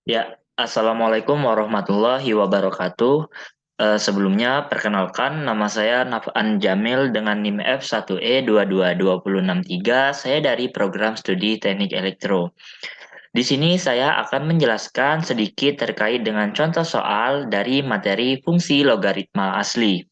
Ya, Assalamualaikum warahmatullahi wabarakatuh. Sebelumnya, perkenalkan nama saya Nafan Jamil dengan NIM F1E2226063. Saya dari program studi Teknik Elektro. Di sini saya akan menjelaskan sedikit terkait dengan contoh soal dari materi fungsi logaritma asli.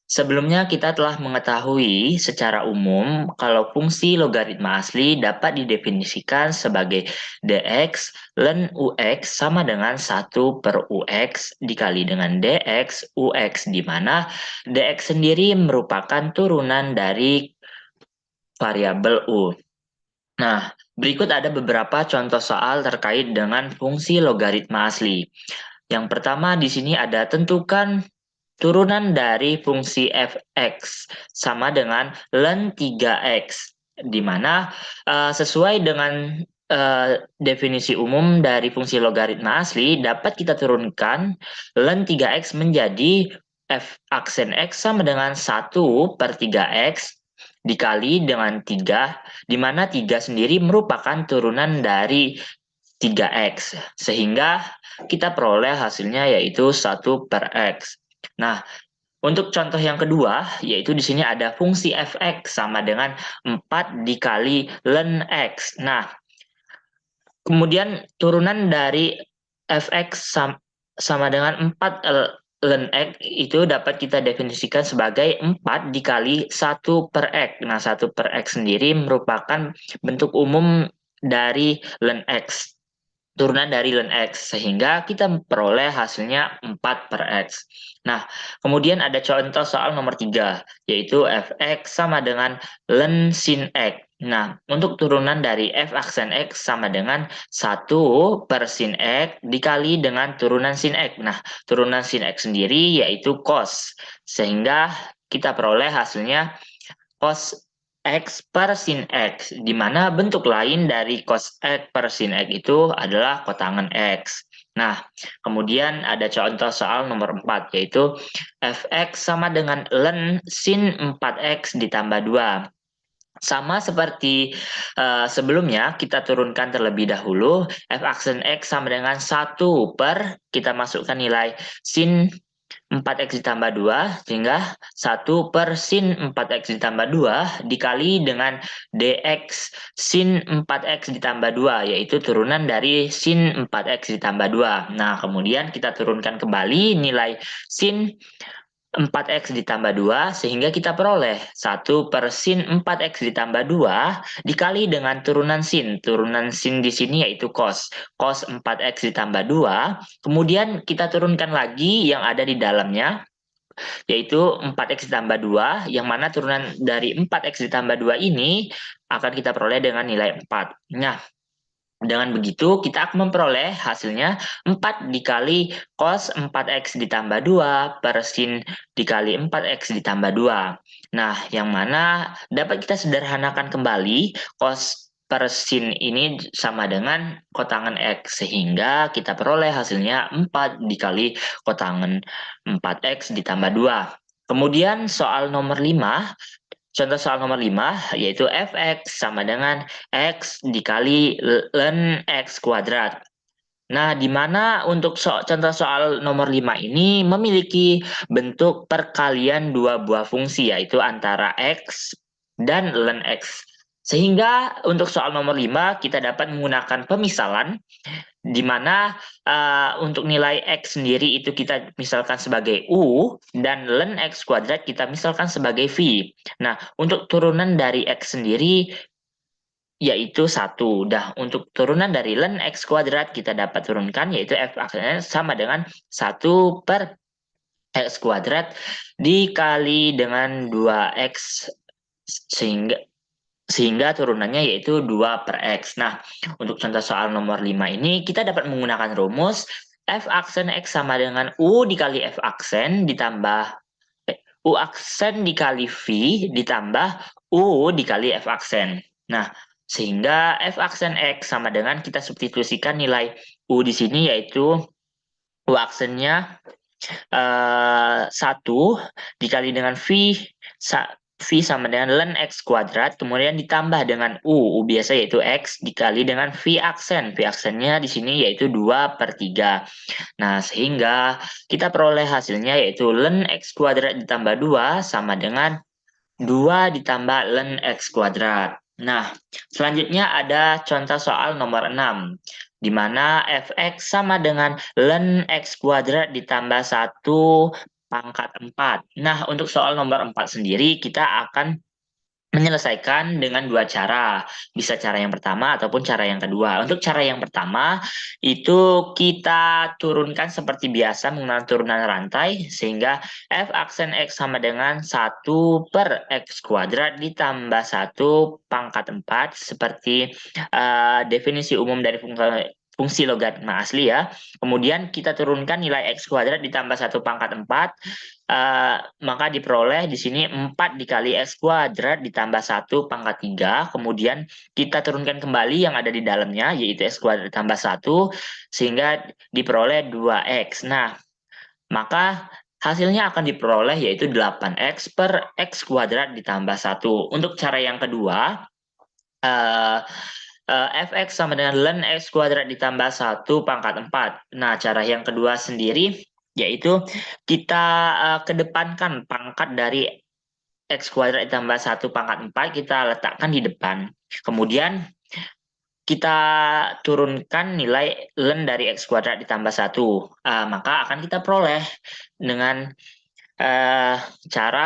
Sebelumnya kita telah mengetahui secara umum kalau fungsi logaritma asli dapat didefinisikan sebagai dx ln ux sama dengan 1/ux dikali dengan dx ux, di mana dx sendiri merupakan turunan dari variabel u. Nah, berikut ada beberapa contoh soal terkait dengan fungsi logaritma asli. Yang pertama di sini ada tentukan turunan dari fungsi f(x) sama dengan ln 3x, di mana sesuai dengan definisi umum dari fungsi logaritma asli, dapat kita turunkan ln 3x menjadi f aksen x sama dengan 1/3x dikali dengan 3, di mana 3 sendiri merupakan turunan dari 3x, sehingga kita peroleh hasilnya yaitu 1/x. Nah, untuk contoh yang kedua, yaitu di sini ada fungsi f(x) sama dengan 4 dikali ln x. Nah, kemudian turunan dari f(x) sama dengan 4 ln x itu dapat kita definisikan sebagai 4 dikali 1/x. Nah, 1/x sendiri merupakan bentuk umum dari ln x, turunan dari ln x, sehingga kita memperoleh hasilnya 4/x. Nah, kemudian ada contoh soal nomor 3, yaitu f(x) sama dengan ln sin x. Nah, untuk turunan dari f aksen x sama dengan 1/sin x dikali dengan turunan sin x. Nah, turunan sin x sendiri yaitu cos, sehingga kita peroleh hasilnya cos X per sin X, di mana bentuk lain dari cos X per sin X itu adalah kotangan X. Nah, kemudian ada contoh soal nomor 4, yaitu fx sama dengan ln sin 4x ditambah 2. Sama seperti sebelumnya, kita turunkan terlebih dahulu, f aksen x sama dengan 1 kita masukkan nilai sin 4x ditambah 2, sehingga 1/sin 4x ditambah 2 dikali dengan dx sin 4x ditambah 2, yaitu turunan dari sin 4x ditambah 2. Nah, kemudian kita turunkan kembali nilai sin 4x ditambah 2, sehingga kita peroleh 1/sin 4x ditambah 2 dikali dengan turunan sin. Turunan sin di sini yaitu cos. Cos 4x ditambah 2, kemudian kita turunkan lagi yang ada di dalamnya, yaitu 4x ditambah 2, yang mana turunan dari 4x ditambah 2 ini akan kita peroleh dengan nilai 4. Nah, dengan begitu, kita akan memperoleh hasilnya 4 dikali cos 4x ditambah 2 per sin dikali 4x ditambah 2. Nah, yang mana dapat kita sederhanakan kembali, cos per sin ini sama dengan kotangan x, sehingga kita peroleh hasilnya 4 dikali kotangan 4x ditambah 2. Kemudian soal nomor 5, contoh soal nomor 5, yaitu fx sama dengan x dikali ln x kuadrat. Nah, di mana untuk contoh soal nomor 5 ini memiliki bentuk perkalian dua buah fungsi, yaitu antara x dan ln x. Sehingga untuk soal nomor 5 kita dapat menggunakan pemisalan, di mana untuk nilai x sendiri itu kita misalkan sebagai u, dan ln x kuadrat kita misalkan sebagai v. Nah, untuk turunan dari x sendiri yaitu 1. Nah, untuk turunan dari ln x kuadrat kita dapat turunkan, yaitu f aksennya sama dengan 1/x kuadrat dikali dengan 2x, sehingga turunannya yaitu 2/x. Nah, untuk contoh soal nomor 5 ini kita dapat menggunakan rumus f aksen x sama dengan u dikali f aksen ditambah u aksen dikali v ditambah u dikali f aksen. Nah, sehingga f aksen x sama dengan kita substitusikan nilai u di sini, yaitu u aksennya 1 dikali dengan v V sama dengan ln X kuadrat, kemudian ditambah dengan U biasa yaitu X, dikali dengan V aksen. V aksennya di sini yaitu 2/3. Nah, sehingga kita peroleh hasilnya yaitu ln X kuadrat ditambah 2 sama dengan 2 ditambah ln X kuadrat. Nah, selanjutnya ada contoh soal nomor 6, di mana fx sama dengan ln X kuadrat ditambah 1 pangkat 4. Nah, untuk soal nomor 4 sendiri, kita akan menyelesaikan dengan dua cara. Bisa cara yang pertama ataupun cara yang kedua. Untuk cara yang pertama, itu kita turunkan seperti biasa menggunakan turunan rantai, sehingga f aksen X sama dengan 1/X kuadrat ditambah 1 pangkat 4, seperti definisi umum dari fungsi logaritma asli ya. Kemudian kita turunkan nilai X kuadrat ditambah 1 pangkat 4, maka diperoleh di sini 4 dikali X kuadrat ditambah 1 pangkat 3. Kemudian kita turunkan kembali yang ada di dalamnya, yaitu X kuadrat ditambah 1, sehingga diperoleh 2X. Nah, maka hasilnya akan diperoleh yaitu 8X per X kuadrat ditambah 1. Untuk cara yang kedua, fx sama dengan ln X kuadrat ditambah 1 pangkat 4. Nah, cara yang kedua sendiri yaitu kita kedepankan pangkat dari X kuadrat ditambah 1 pangkat 4, kita letakkan di depan. Kemudian kita turunkan nilai ln dari X kuadrat ditambah 1. Maka akan kita peroleh dengan cara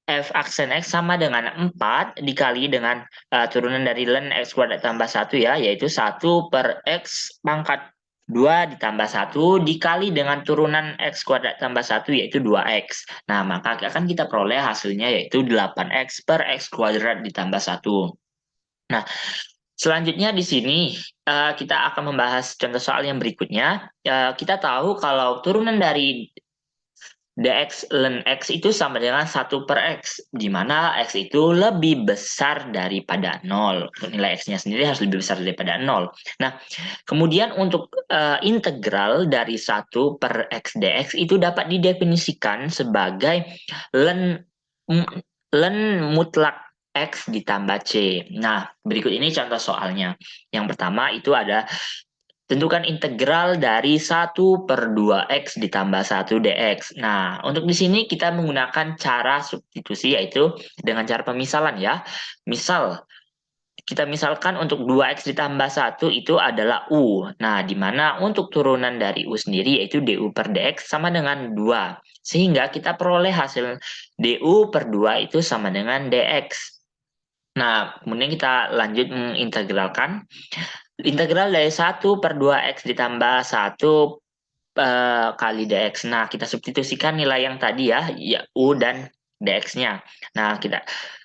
f aksen X sama dengan 4 dikali dengan turunan dari ln X kuadrat tambah 1 ya, yaitu 1/X pangkat 2 ditambah 1 dikali dengan turunan X kuadrat tambah 1 yaitu 2X. Nah, maka akan kita peroleh hasilnya yaitu 8X per X kuadrat ditambah 1. Nah, selanjutnya di sini kita akan membahas contoh soal yang berikutnya. Kita tahu kalau turunan dari dx ln X itu sama dengan 1/X, di mana X itu lebih besar daripada 0. Untuk nilai X-nya sendiri harus lebih besar daripada 0. Nah, kemudian untuk integral dari 1/X dx itu dapat didefinisikan sebagai ln mutlak X ditambah C. Nah, berikut ini contoh soalnya. Yang pertama itu ada tentukan integral dari 1/2x ditambah 1 dx. Nah, untuk di sini kita menggunakan cara substitusi yaitu dengan cara pemisalan ya. Misal, kita misalkan untuk 2x ditambah 1 itu adalah U. Nah, di mana untuk turunan dari U sendiri yaitu du per dx sama dengan 2. Sehingga kita peroleh hasil du per 2 itu sama dengan dx. Nah, kemudian kita lanjut mengintegralkan. Integral dari 1/2x ditambah 1 kali dx. Nah, kita substitusikan nilai yang tadi ya U dan dx-nya. Nah,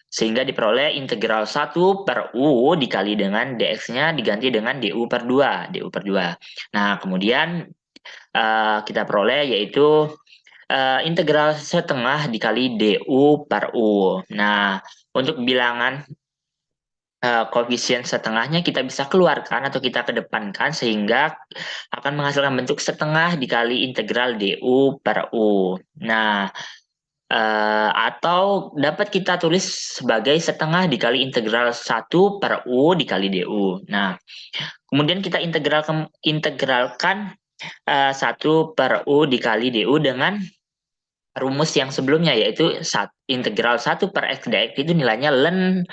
sehingga diperoleh integral 1/U dikali dengan dx-nya diganti dengan du per 2. Nah, kemudian kita peroleh yaitu integral setengah dikali du per U. Nah, untuk bilangan koefisien setengahnya kita bisa keluarkan atau kita kedepankan sehingga akan menghasilkan bentuk setengah dikali integral du per U. Nah, atau dapat kita tulis sebagai setengah dikali integral 1/U dikali du. Nah, kemudian kita integralkan 1/U dikali du dengan rumus yang sebelumnya yaitu integral 1/x dx itu nilainya ln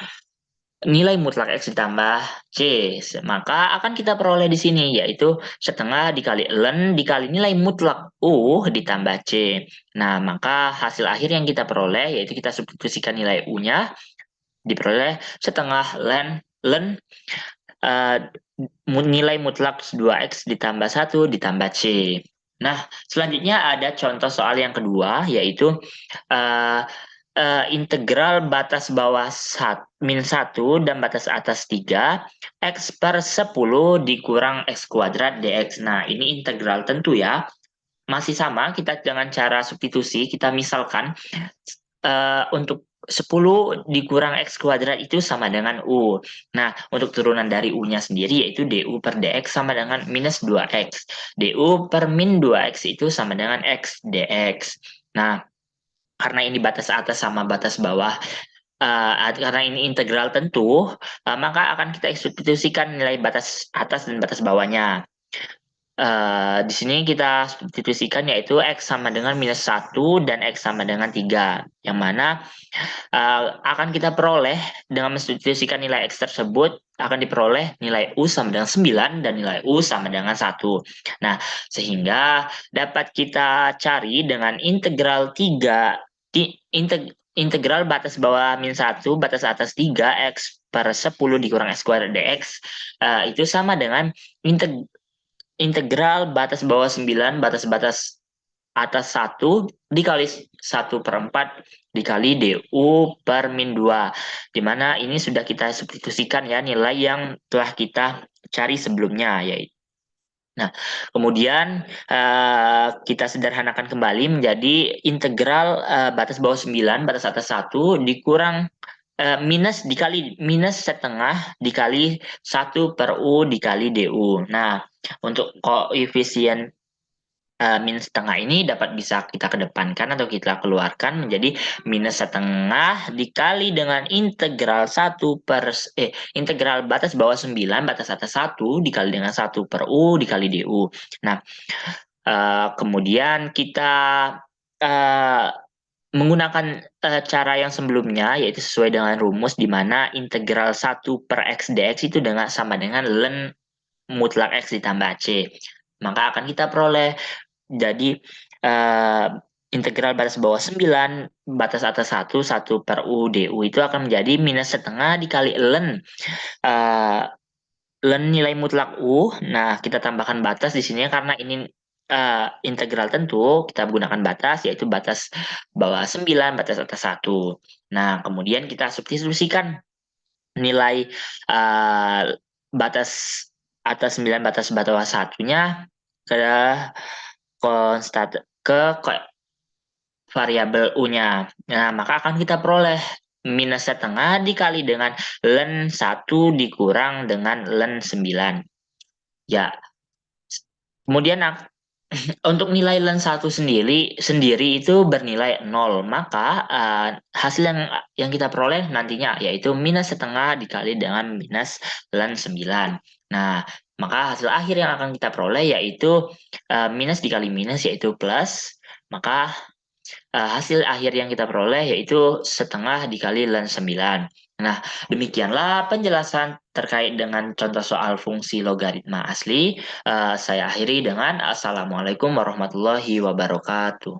nilai mutlak X ditambah C. Maka akan kita peroleh di sini, yaitu setengah dikali ln dikali nilai mutlak U ditambah C. Nah, maka hasil akhir yang kita peroleh, yaitu kita substitusikan nilai U-nya, diperoleh setengah ln nilai mutlak 2X ditambah 1 ditambah C. Nah, selanjutnya ada contoh soal yang kedua, yaitu integral batas bawah -1 dan batas atas 3, X per 10 dikurang X kuadrat dx. Nah, ini integral tentu ya. Masih sama, kita dengan cara substitusi, kita misalkan untuk 10 dikurang X kuadrat itu sama dengan U. Nah, untuk turunan dari U-nya sendiri yaitu du per dx sama dengan minus 2X. Du per min 2X itu sama dengan X dx. Nah, karena ini batas atas sama batas bawah, karena ini integral tentu, maka akan kita substitusikan nilai batas atas dan batas bawahnya. Di sini kita substitusikan yaitu X sama dengan -1 dan X sama dengan 3. Yang mana akan kita peroleh dengan mensubstitusikan nilai X tersebut, akan diperoleh nilai U sama dengan 9 dan nilai U sama dengan 1. Nah, sehingga dapat kita cari dengan integral 3, integral batas bawah -1, batas atas 3, X per 10 dikurang X kuadrat dx, itu sama dengan integral batas bawah 9, batas-batas atas 1 dikali 1/4 dikali du per min 2. Di mana ini sudah kita substitusikan ya nilai yang telah kita cari sebelumnya, yaitu. Nah, kemudian kita sederhanakan kembali menjadi integral batas bawah 9, batas atas 1 dikurang minus setengah dikali 1 per U dikali DU. Nah, untuk koefisien minus setengah ini dapat bisa kita kedepankan atau kita keluarkan menjadi minus setengah dikali dengan integral batas bawah 9, batas atas 1 dikali dengan 1 per U dikali DU. Nah, kemudian kita menggunakan cara yang sebelumnya, yaitu sesuai dengan rumus di mana integral 1 per X dx itu sama dengan ln mutlak X ditambah C. Maka akan kita peroleh jadi integral batas bawah 9, batas atas 1 per U DU itu akan menjadi minus setengah dikali ln nilai mutlak U. Nah, kita tambahkan batas di sini karena ini integral tentu, kita menggunakan batas, yaitu batas bawah 9, batas atas 1. Nah, kemudian kita substitusikan nilai batas atas 9, batas bawah 1-nya ke variabel U-nya. Nah, maka akan kita peroleh minus setengah dikali dengan ln 1 dikurang dengan ln 9. Ya, kemudian untuk nilai ln 1 sendiri itu bernilai 0. Maka hasil yang kita peroleh nantinya yaitu minus setengah dikali dengan minus ln 9. Nah, maka hasil akhir yang akan kita peroleh yaitu minus dikali minus yaitu plus. Maka hasil akhir yang kita peroleh yaitu setengah dikali ln 9. Nah, demikianlah penjelasan terkait dengan contoh soal fungsi logaritma asli. Saya akhiri dengan Assalamualaikum warahmatullahi wabarakatuh.